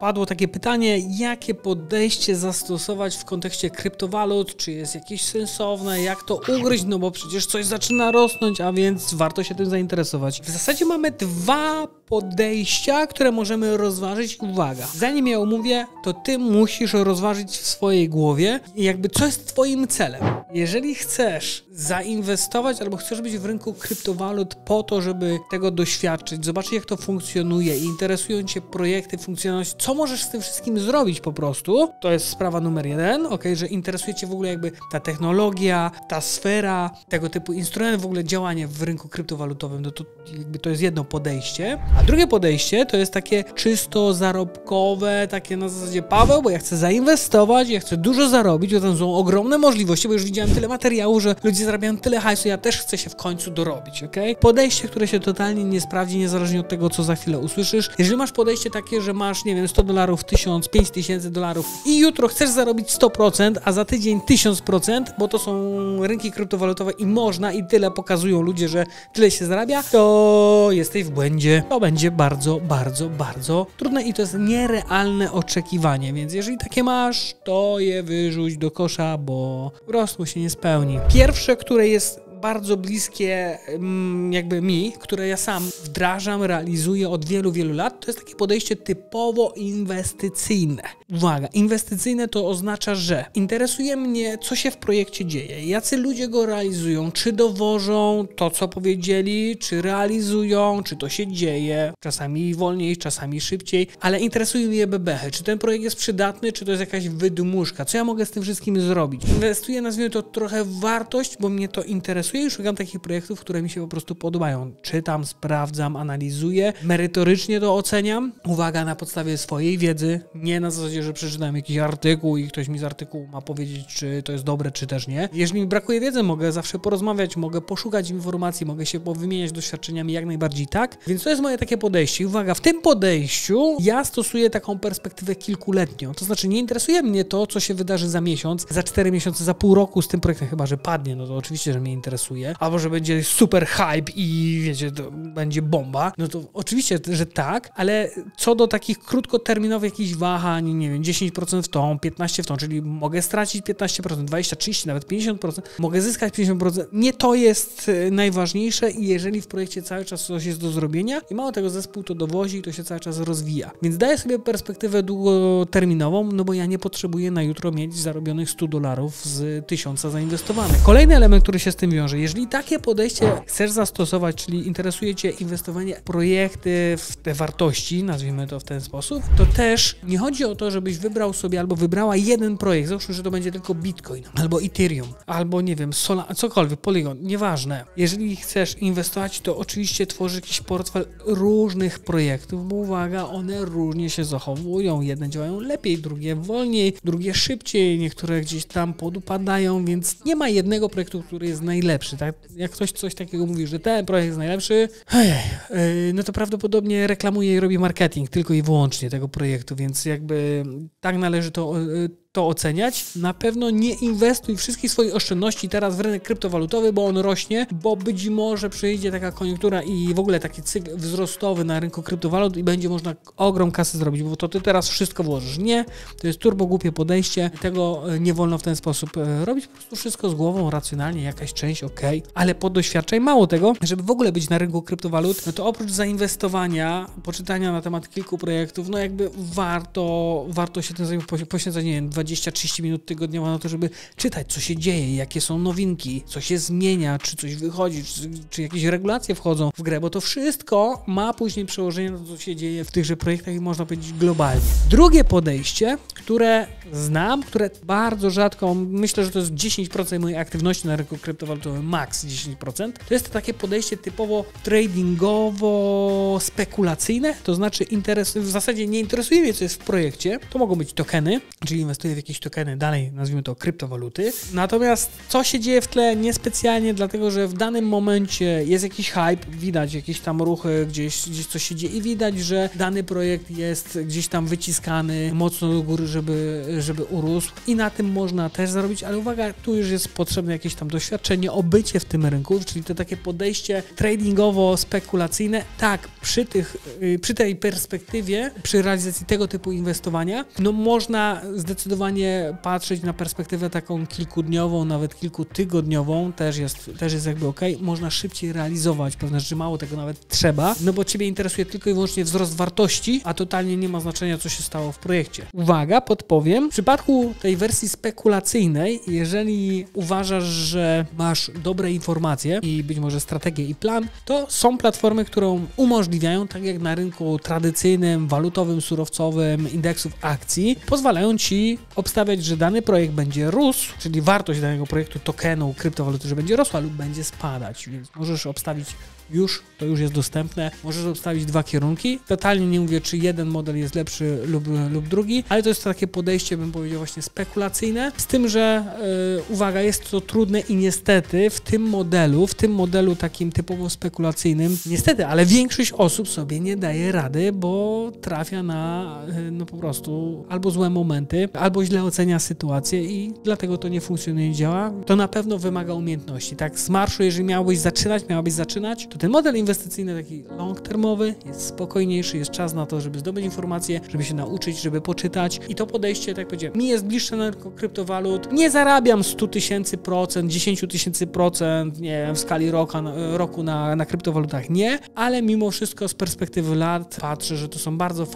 padło takie pytanie, jakie podejście zastosować w kontekście kryptowalut, czy jest jakieś sensowne, jak to ugryźć, no bo przecież coś zaczyna rosnąć, a więc warto się tym zainteresować. W zasadzie mamy dwa podejścia, które możemy rozważyć. Uwaga, zanim je omówię, to ty musisz rozważyć w swojej głowie, jakby co jest twoim celem. Jeżeli chcesz zainwestować albo chcesz być w rynku kryptowalut po to, żeby tego doświadczyć, zobaczyć jak to funkcjonuje i interesują cię projekty, funkcjonalność, co możesz z tym wszystkim zrobić po prostu, to jest sprawa numer jeden, że interesuje cię w ogóle jakby ta technologia, ta sfera, tego typu instrument, w ogóle działanie w rynku kryptowalutowym, no to jakby to jest jedno podejście. A drugie podejście to jest takie czysto zarobkowe, takie na zasadzie Paweł, bo ja chcę zainwestować, ja chcę dużo zarobić, bo tam są ogromne możliwości, bo już widziałem tyle materiałów, że ludzie zarabiają tyle hajsu, ja też chcę się w końcu dorobić, Podejście, które się totalnie nie sprawdzi, niezależnie od tego, co za chwilę usłyszysz. Jeżeli masz podejście takie, że masz, nie wiem, $100, 1000, $5000 i jutro chcesz zarobić 100%, a za tydzień 1000%, bo to są rynki kryptowalutowe i można i tyle pokazują ludzie, że tyle się zarabia, to jesteś w błędzie. To będzie bardzo, bardzo, bardzo trudne i to jest nierealne oczekiwanie, więc jeżeli takie masz, to je wyrzuć do kosza, bo po prostu się nie spełni. Pierwsze, które jest bardzo bliskie jakby mi, które ja sam wdrażam, realizuję od wielu, wielu lat, to jest takie podejście typowo inwestycyjne. Uwaga, inwestycyjne to oznacza, że interesuje mnie, co się w projekcie dzieje, jacy ludzie go realizują, czy dowożą to, co powiedzieli, czy realizują, czy to się dzieje, czasami wolniej, czasami szybciej, ale interesują mnie bebechy, czy ten projekt jest przydatny, czy to jest jakaś wydmuszka, co ja mogę z tym wszystkim zrobić. Inwestuję, nazwijmy to trochę w wartość, bo mnie to interesuje i szukam takich projektów, które mi się po prostu podobają. Czytam, sprawdzam, analizuję, merytorycznie to oceniam. Uwaga, na podstawie swojej wiedzy, nie na zasadzie, że przeczytałem jakiś artykuł i ktoś mi z artykułu ma powiedzieć, czy to jest dobre, czy też nie. Jeżeli mi brakuje wiedzy, mogę zawsze porozmawiać, mogę poszukać informacji, mogę się wymieniać doświadczeniami, jak najbardziej tak. Więc to jest moje takie podejście. I uwaga, w tym podejściu ja stosuję taką perspektywę kilkuletnią. To znaczy nie interesuje mnie to, co się wydarzy za miesiąc, za 4 miesiące, za pół roku z tym projektem, chyba że padnie, no to oczywiście, że mnie interesuje. Albo że będzie super hype i wiecie, to będzie bomba, no to oczywiście, że tak, ale co do takich krótkoterminowych jakichś wahań, nie wiem, 10% w tą, 15% w tą, czyli mogę stracić 15%, 20%, 30%, nawet 50%, mogę zyskać 50%, nie to jest najważniejsze i jeżeli w projekcie cały czas coś jest do zrobienia i mało tego zespół to dowozi i to się cały czas rozwija. Więc daję sobie perspektywę długoterminową, no bo ja nie potrzebuję na jutro mieć zarobionych $100 z 1000 zainwestowanych. Kolejny element, który się z tym wiąże, jeżeli takie podejście chcesz zastosować, czyli interesuje cię inwestowanie w projekty, w te wartości, nazwijmy to w ten sposób, to też nie chodzi o to, żebyś wybrał sobie albo wybrała jeden projekt, załóżmy, że to będzie tylko Bitcoin, albo Ethereum, albo nie wiem, cokolwiek, Polygon, nieważne. Jeżeli chcesz inwestować, to oczywiście tworzysz jakiś portfel różnych projektów, bo uwaga, one różnie się zachowują, jedne działają lepiej, drugie wolniej, drugie szybciej, niektóre gdzieś tam podupadają, więc nie ma jednego projektu, który jest najlepszy, tak? Jak ktoś coś takiego mówi, że ten projekt jest najlepszy, no to prawdopodobnie reklamuje i robi marketing tylko i wyłącznie tego projektu, więc jakby tak należy to oceniać. Na pewno nie inwestuj wszystkich swoich oszczędności teraz w rynek kryptowalutowy, bo on rośnie, bo być może przyjdzie taka koniunktura i w ogóle taki cykl wzrostowy na rynku kryptowalut i będzie można ogrom kasy zrobić, bo to ty teraz wszystko włożysz. Nie, to jest turbo głupie podejście, tego nie wolno w ten sposób robić, po prostu wszystko z głową, racjonalnie, jakaś część, ale podoświadczaj. Mało tego, żeby w ogóle być na rynku kryptowalut, no to oprócz zainwestowania, poczytania na temat kilku projektów, no jakby warto się tym poświęcać, nie wiem, 20-30 minut tygodniowo na to, żeby czytać, co się dzieje, jakie są nowinki, co się zmienia, czy coś wychodzi, czy jakieś regulacje wchodzą w grę, bo to wszystko ma później przełożenie na to, co się dzieje w tychże projektach i można powiedzieć globalnie. Drugie podejście, które znam, które bardzo rzadko, myślę, że to jest 10% mojej aktywności na rynku kryptowalutowym, max 10%, to jest to takie podejście typowo tradingowo-spekulacyjne, to znaczy w zasadzie nie interesuje mnie, co jest w projekcie, to mogą być tokeny, czyli inwestuję w jakieś tokeny, dalej nazwijmy to kryptowaluty. Natomiast co się dzieje w tle? Niespecjalnie, dlatego że w danym momencie jest jakiś hype, widać jakieś tam ruchy, gdzieś coś się dzieje i widać, że dany projekt jest gdzieś tam wyciskany mocno do góry, żeby urósł i na tym można też zarobić, ale uwaga, tu już jest potrzebne jakieś tam doświadczenie, obycie w tym rynku, czyli to takie podejście tradingowo-spekulacyjne. Tak, przy tej perspektywie, przy realizacji tego typu inwestowania, no można zdecydowanie patrzeć na perspektywę taką kilkudniową, nawet kilkutygodniową, też jest jakby okej. Można szybciej realizować pewne rzeczy, mało tego nawet trzeba, no bo ciebie interesuje tylko i wyłącznie wzrost wartości, a totalnie nie ma znaczenia, co się stało w projekcie. Uwaga, podpowiem, w przypadku tej wersji spekulacyjnej, jeżeli uważasz, że masz dobre informacje i być może strategię i plan, to są platformy, które umożliwiają, tak jak na rynku tradycyjnym, walutowym, surowcowym, indeksów akcji, pozwalają ci obstawiać, że dany projekt będzie rósł, czyli wartość danego projektu, tokenu, kryptowaluty, że będzie rosła lub będzie spadać, więc możesz obstawić to już jest dostępne. Możesz obstawić dwa kierunki. Totalnie nie mówię, czy jeden model jest lepszy lub drugi, ale to jest takie podejście, bym powiedział, właśnie spekulacyjne. Z tym, że uwaga, jest to trudne i niestety w tym modelu takim typowo spekulacyjnym, niestety, ale większość osób sobie nie daje rady, bo trafia na no po prostu albo złe momenty, albo źle ocenia sytuację i dlatego to nie funkcjonuje, nie działa. To na pewno wymaga umiejętności. Tak, z marszu, jeżeli miałabyś zaczynać, to ten model inwestycyjny taki long-termowy jest spokojniejszy, jest czas na to, żeby zdobyć informacje, żeby się nauczyć, żeby poczytać i to podejście, tak jak powiedziałem, mi jest bliższe na rynku kryptowalut. Nie zarabiam 100,000%, 10,000%, nie wiem, w skali roku na kryptowalutach, nie, ale mimo wszystko z perspektywy lat patrzę, że to są bardzo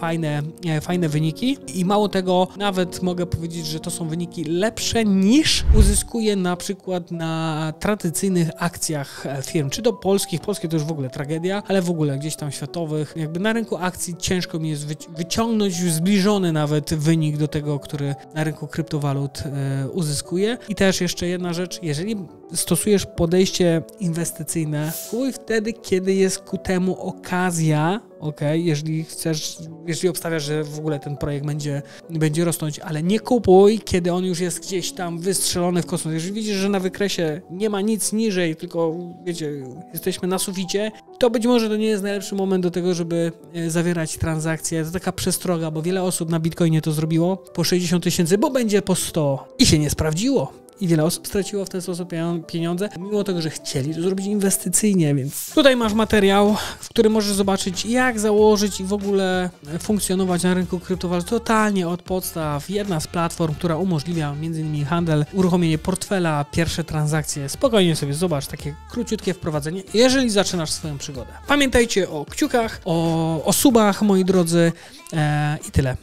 fajne wyniki i mało tego, nawet mogę powiedzieć, że to są wyniki lepsze niż uzyskuję na przykład na tradycyjnych akcjach firm, czy to polskie to już w ogóle tragedia, ale w ogóle gdzieś tam światowych, jakby na rynku akcji ciężko mi jest wyciągnąć już zbliżony nawet wynik do tego, który na rynku kryptowalut uzyskuje. I też jeszcze jedna rzecz, jeżeli stosujesz podejście inwestycyjne, kupuj wtedy, kiedy jest ku temu okazja, jeżeli obstawiasz, że w ogóle ten projekt będzie rosnąć, ale nie kupuj, kiedy on już jest gdzieś tam wystrzelony w kosmos. Jeżeli widzisz, że na wykresie nie ma nic niżej, tylko wiecie, jesteśmy na suficie, to być może to nie jest najlepszy moment do tego, żeby zawierać transakcje. To taka przestroga, bo wiele osób na Bitcoinie to zrobiło po 60,000, bo będzie po 100 i się nie sprawdziło. I wiele osób straciło w ten sposób pieniądze, mimo tego, że chcieli to zrobić inwestycyjnie, więc tutaj masz materiał, w którym możesz zobaczyć, jak założyć i w ogóle funkcjonować na rynku kryptowalut totalnie od podstaw. Jedna z platform, która umożliwia m.in. handel, uruchomienie portfela, pierwsze transakcje. Spokojnie sobie zobacz, takie króciutkie wprowadzenie, jeżeli zaczynasz swoją przygodę. Pamiętajcie o kciukach, o subach, moi drodzy, i tyle.